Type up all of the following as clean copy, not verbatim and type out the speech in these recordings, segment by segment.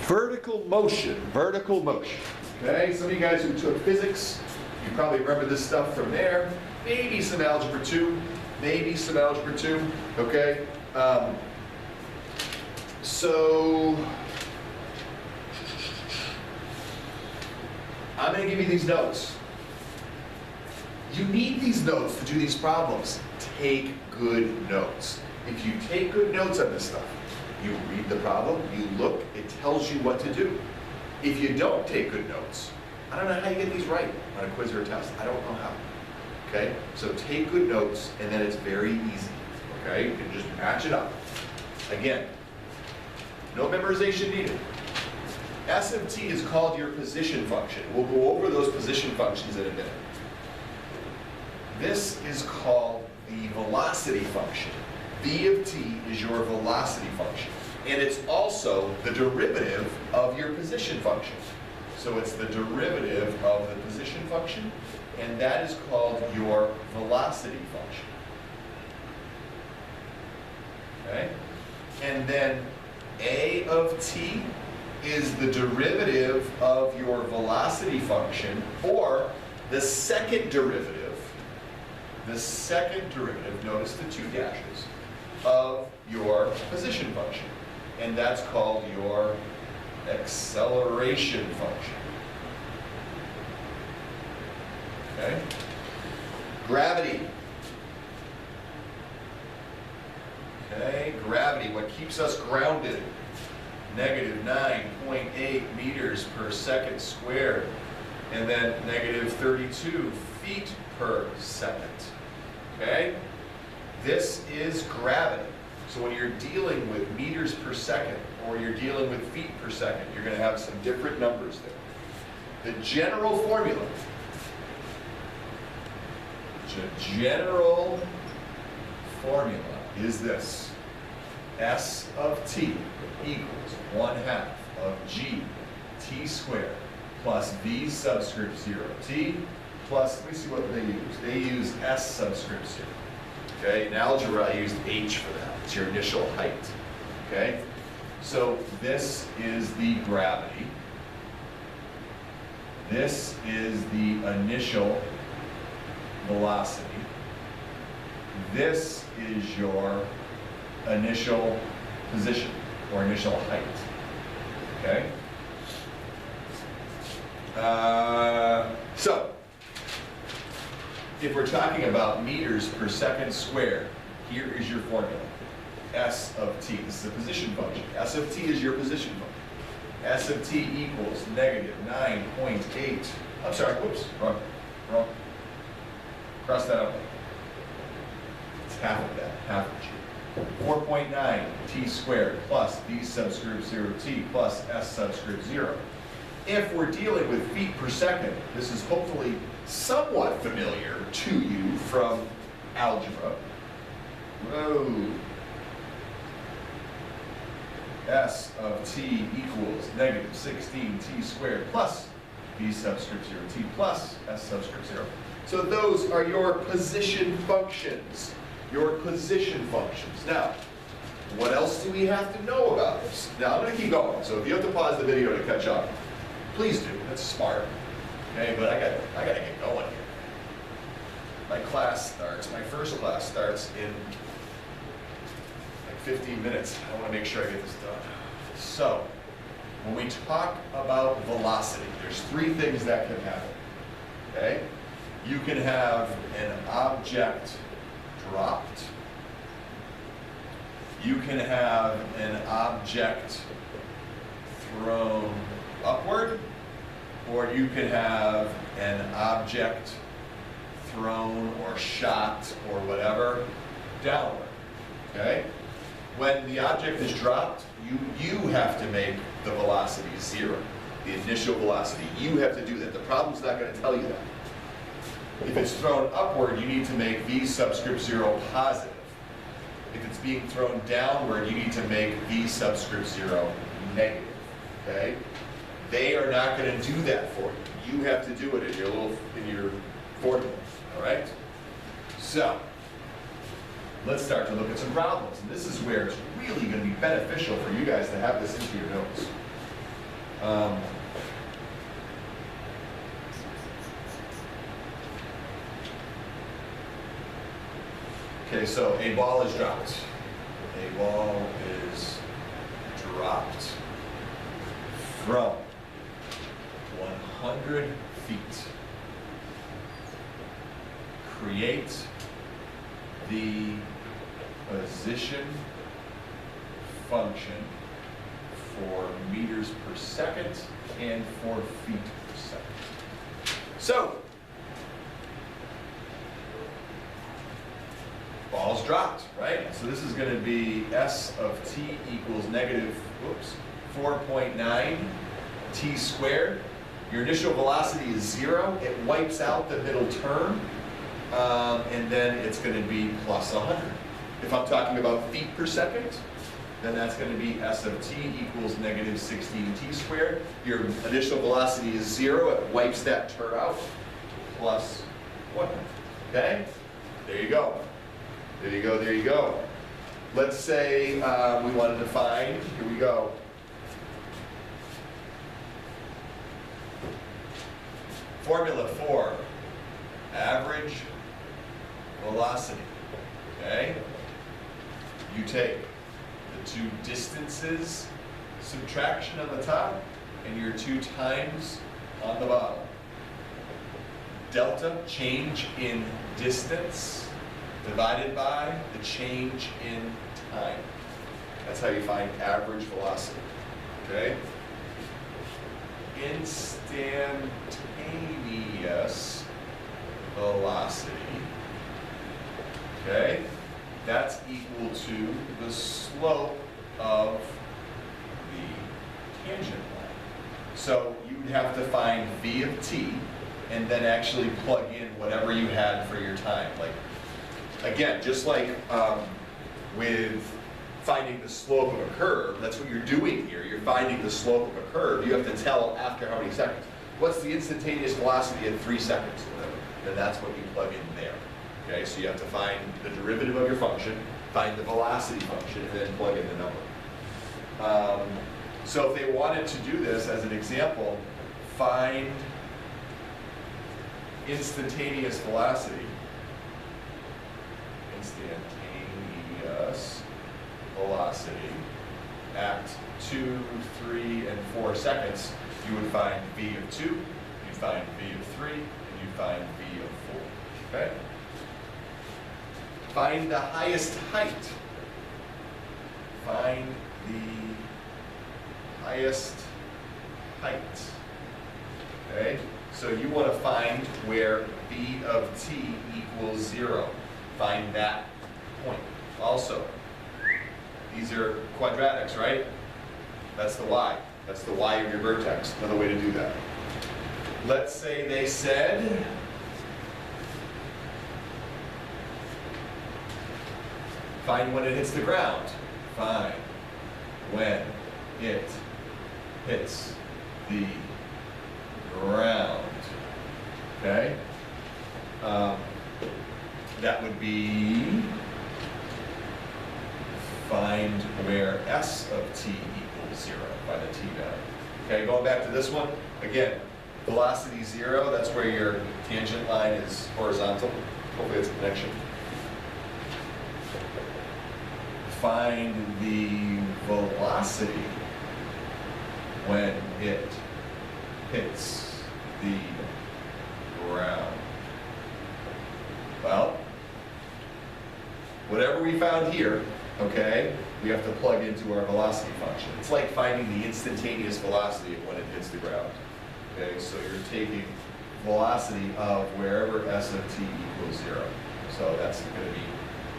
Vertical motion, vertical motion. Okay, some of you guys who took physics, you probably remember this stuff from there. Maybe some algebra 2, maybe some algebra 2, okay? So, I'm going to give you these notes. You need these notes to do these problems. Take good notes. If you take good notes on this stuff, you read the problem, you look, it tells you what to do. If you don't take good notes, I don't know how you get these right on a quiz or a test. I don't know how. Okay? So take good notes, and then it's very easy. Okay? You can just match it up. Again, no memorization needed. S of t is called your position function. We'll go over those position functions in a minute. This is called the velocity function. V of t is your velocity function. And it's also the derivative of your position function. So it's the derivative of the position function, and that is called your velocity function. Okay? And then A of t is the derivative of your velocity function, or the second derivative, notice the two dashes, of your position function. And that's called your acceleration function. Okay? Gravity. Okay, gravity, what keeps us grounded? Negative 9.8 meters per second squared, and then negative 32 feet per second. Okay? This is gravity. So when you're dealing with meters per second, or you're dealing with feet per second, you're going to have some different numbers there. The general formula, is this. S of t equals 1/2 of g t squared plus v subscript 0t plus, let me see what they use. They use s subscript 0. Okay, in algebra I used h for that. It's your initial height. Okay, so this is the gravity. This is the initial velocity. This is your initial position, or initial height. Okay? So, if we're talking about meters per second squared, here is your formula. S of t, this is the position function. S of t is your position function. S of t equals negative 9.8, I'm sorry, whoops, wrong. Cross that out. It's half of that, half of g. 4.9 t squared plus v subscript 0t plus s subscript 0. If we're dealing with feet per second, this is hopefully somewhat familiar to you from algebra. Whoa. S of t equals negative 16 t squared plus v subscript 0t plus s subscript 0. So those are your position functions. Your position functions. Now, what else do we have to know about this? Now, I'm going to keep going, so if you have to pause the video to catch up, please do. That's smart. Okay, but I got to get going here. My first class starts in like 15 minutes. I want to make sure I get this done. So, when we talk about velocity, there's three things that can happen. Okay? You can have an object dropped. You can have an object thrown upward, or you can have an object thrown or shot or whatever downward. Okay? When the object is dropped, you have to make the velocity 0, the initial velocity. You have to do that. The problem's not going to tell you that. If it's thrown upward, you need to make v subscript 0 positive. If it's being thrown downward, you need to make v subscript 0 negative. Okay? They are not going to do that for you. You have to do it in your formula. All right? So, let's start to look at some problems. And this is where it's really going to be beneficial for you guys to have this into your notes. Okay, so a ball is dropped. A ball is dropped from 100 feet. Create the position function for meters per second and for feet per second. So, ball's dropped, right? So this is going to be S of t equals negative, 4.9 t squared. Your initial velocity is 0. It wipes out the middle term, and then it's going to be plus 100. If I'm talking about feet per second, then that's going to be S of t equals negative 16 t squared. Your initial velocity is 0. It wipes that term out, plus 100. Okay? There you go. There you go, there you go. Let's say we wanted to find, here we go. Formula for average velocity, okay? You take the two distances, subtraction on the top, and your 2 times on the bottom. Delta, change in distance, divided by the change in time. That's how you find average velocity, okay? Instantaneous velocity, okay? That's equal to the slope of the tangent line. So you'd have to find v of t and then actually plug in whatever you had for your time. Like, again, just like with finding the slope of a curve, that's what you're doing here. You're finding the slope of a curve. You have to tell after how many seconds. What's the instantaneous velocity at 3 seconds or whatever? Then that's what you plug in there. Okay, so you have to find the derivative of your function, find the velocity function, and then plug in the number. So if they wanted to do this as an example, find instantaneous velocity. Instantaneous velocity at 2, 3, and 4 seconds, you would find v of 2, you'd find v of 3, and you'd find v of 4. Okay? Find the highest height. Find the highest height. Okay? So you want to find where v of t equals 0. Find that point. Also, these are quadratics, right? That's the y. That's the y of your vertex. Another way to do that. Let's say they said find when it hits the ground. Find when it hits the ground. Okay? That would be find where S of t equals 0 by the t value. Okay, going back to this one, again, velocity 0, that's where your tangent line is horizontal. Hopefully it's a connection. Find the velocity when it hits the ground. Well, whatever we found here, okay, we have to plug into our velocity function. It's like finding the instantaneous velocity of when it hits the ground. Okay, so you're taking velocity of wherever S of t equals 0. So that's going to be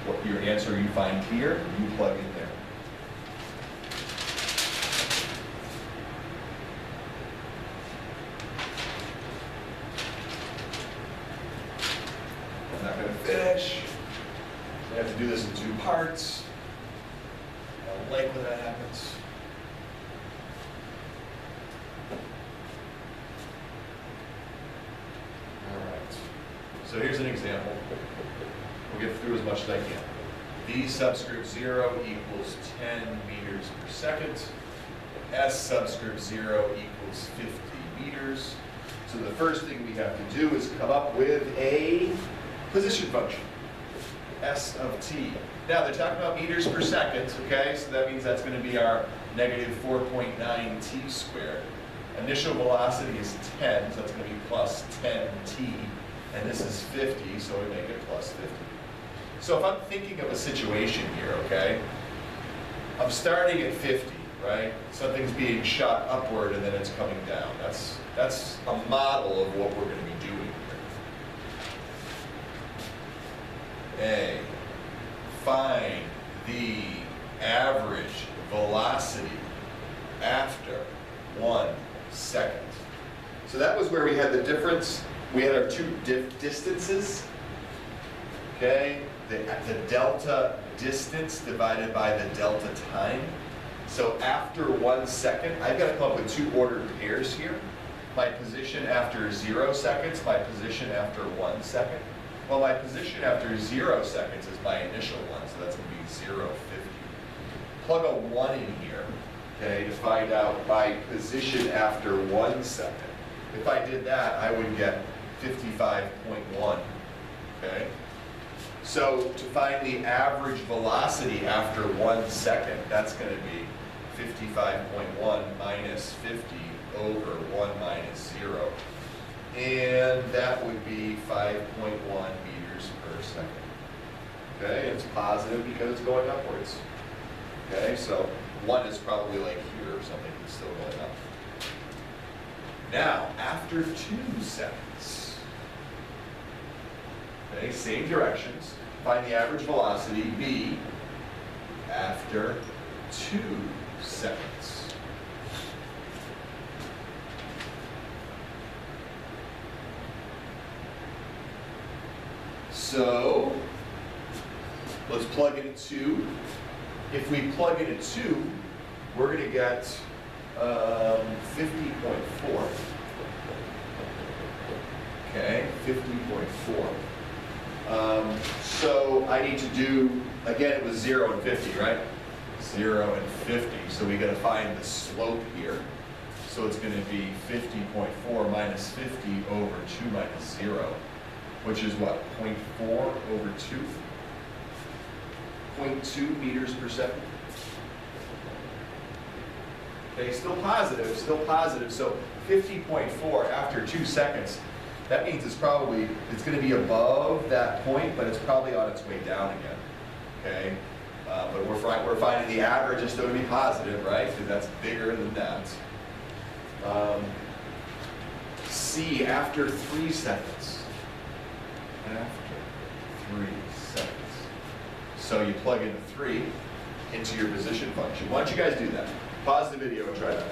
what your answer you find here, you plug in there. I'm not going to finish. I have to do this in 2 parts. I don't like when that happens. All right. So here's an example. We'll get through as much as I can. V subscript 0 equals 10 meters per second. S subscript 0 equals 50 meters. So the first thing we have to do is come up with a position function, S of t. Now they're talking about meters per second, okay? So that means that's going to be our negative 4.9 t squared. Initial velocity is 10, so that's going to be plus 10t. And this is 50, so we make it plus 50. So if I'm thinking of a situation here, okay? I'm starting at 50, right? Something's being shot upward and then it's coming down. That's a model of what we're going to be doing here. A, find the average velocity after 1 second. So that was where we had the difference. We had our two distances, okay? The delta distance divided by the delta time. So after 1 second, I've got to come up with two ordered pairs here. My position after 0 seconds, my position after 1 second. Well, my position after 0 seconds is my initial one, so that's going to be 0, 50. Plug a 1 in here, okay, to find out my position after 1 second. If I did that, I would get 55.1, okay? So to find the average velocity after 1 second, that's going to be 55.1 minus 50 over 1 minus 0. And that would be 5.1 meters per second. Okay, it's positive because it's going upwards. Okay, so 1 is probably like here or something, it's still going up. Now, after 2 seconds, okay, same directions, find the average velocity, B, after 2 seconds. So, let's plug in a 2. If we plug in a 2, we're going to get 50.4. Okay, 50.4. So I need to do, again, it was 0 and 50, right? 0 and 50. So we got to find the slope here. So it's going to be 50.4 minus 50 over 2 minus 0, which is what? 0.4 over 2? 0.2 meters per second. Okay, still positive, still positive. So 50.4 after 2 seconds. That means it's going to be above that point, but it's probably on its way down again. Okay, but we're finding the average is still going to be positive, right? Because that's bigger than that. C, after 3 seconds. After 3 seconds. So you plug in 3 into your position function. Why don't you guys do that? Pause the video and try that.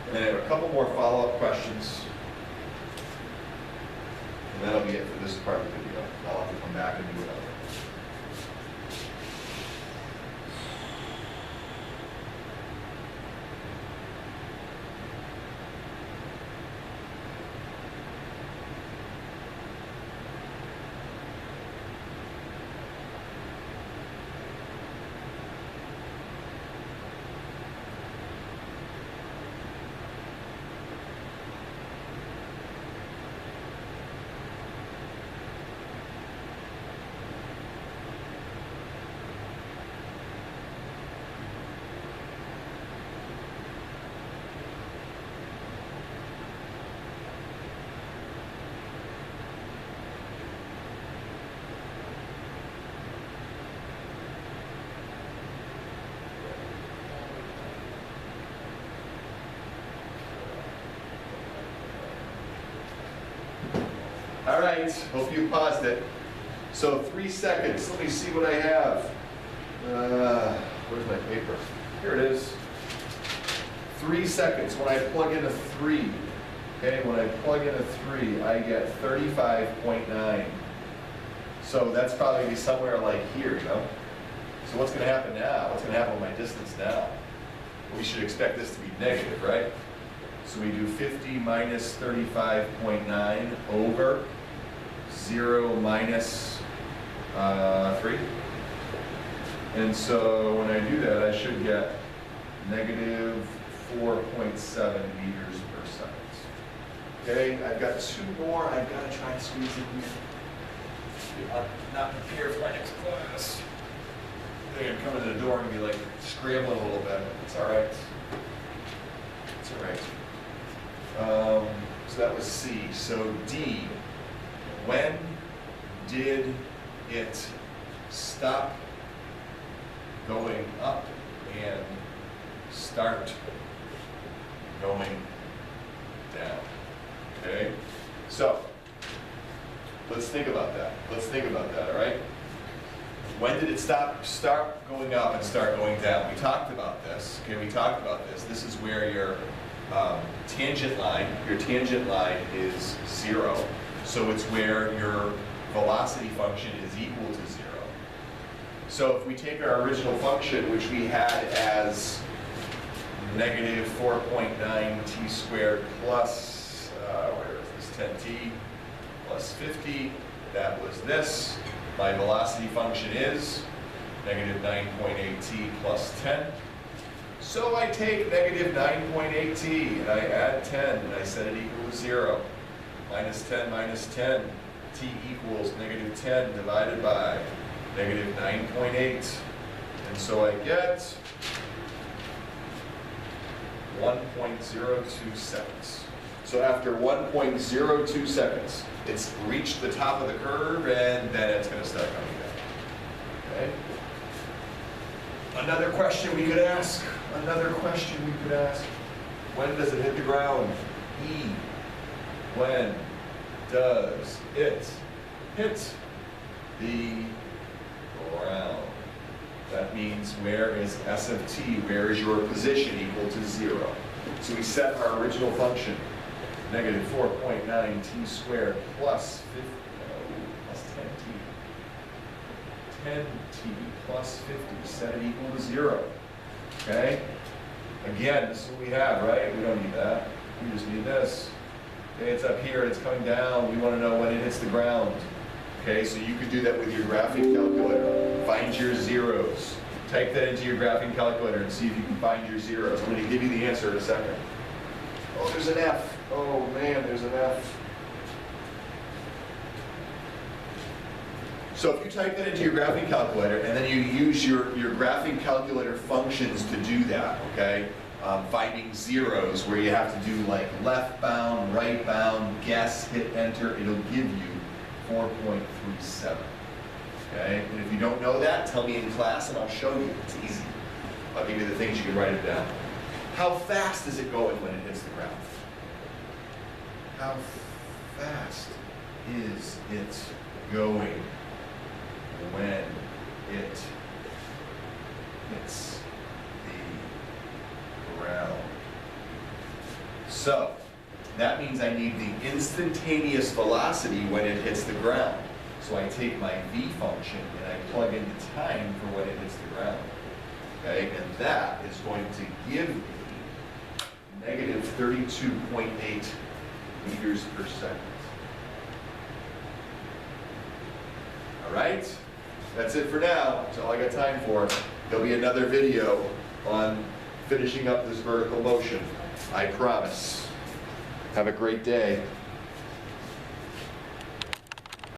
And then I have a couple more follow-up questions. And that'll be it for this part of the video. I'll have to come back and do another. All right, hope you paused it. So 3 seconds, let me see what I have. Where's my paper? Here it is. 3 seconds, when I plug in a 3, okay, when I plug in a 3, I get 35.9. So that's probably going to be somewhere like here, you know? So what's going to happen now? What's going to happen with my distance now? Well, we should expect this to be negative, right? So we do 50 minus 35.9 over 0 minus 3. And so when I do that, I should get negative 4.7 meters per second. Okay, I've got 2 more. I've got to try and squeeze in here. I'm not prepared for my next class. I think I'm coming to the door and be like scrambling a little bit. It's all right. It's all right. So that was C. So D, when did it stop going up and start going down? Okay, so let's think about that. Let's think about that, all right? When did it start going up and start going down? We talked about this, okay, we talked about this. This is where your tangent line is 0. So it's where your velocity function is equal to 0. So if we take our original function, which we had as negative 4.9 t squared plus, where is this, 10t plus 50, that was this. My velocity function is negative 9.8t plus 10. So I take negative 9.8t and I add 10 and I set it equal to 0. Minus 10 minus 10, t equals negative 10 divided by negative 9.8. And so I get 1.02 seconds. So after 1.02 seconds, it's reached the top of the curve and then it's going to start coming down. Okay? Another question we could ask. When does it hit the ground? E. When does it hit the ground? That means where is S of t? Where is your position equal to 0? So we set our original function, negative 4.9 t squared plus 50, plus 10t. 10t plus 50, set it equal to 0. Okay? Again, this is what we have, right? We don't need that. We just need this. Okay, it's up here, it's coming down. We want to know when it hits the ground. Okay, so you could do that with your graphing calculator. Find your zeros. Type that into your graphing calculator and see if you can find your zeros. I'm going to give you the answer in a second. Oh, there's an F. Oh man, there's an F. So if you type that into your graphing calculator and then you use your graphing calculator functions to do that, okay? Finding zeros where you have to do like left bound, right bound, guess, hit enter, it'll give you 4.37. Okay? And if you don't know that, tell me in class and I'll show you. It's easy. I'll give you the things you can write it down. How fast is it going when it hits the ground? How fast is it going when it hits the ground? So, that means I need the instantaneous velocity when it hits the ground. So I take my v function and I plug in the time for when it hits the ground. Okay, and that is going to give me negative 32.8 meters per second. All right, that's it for now. That's all I got time for. There'll be another video on finishing up this vertical motion. I promise. Have a great day.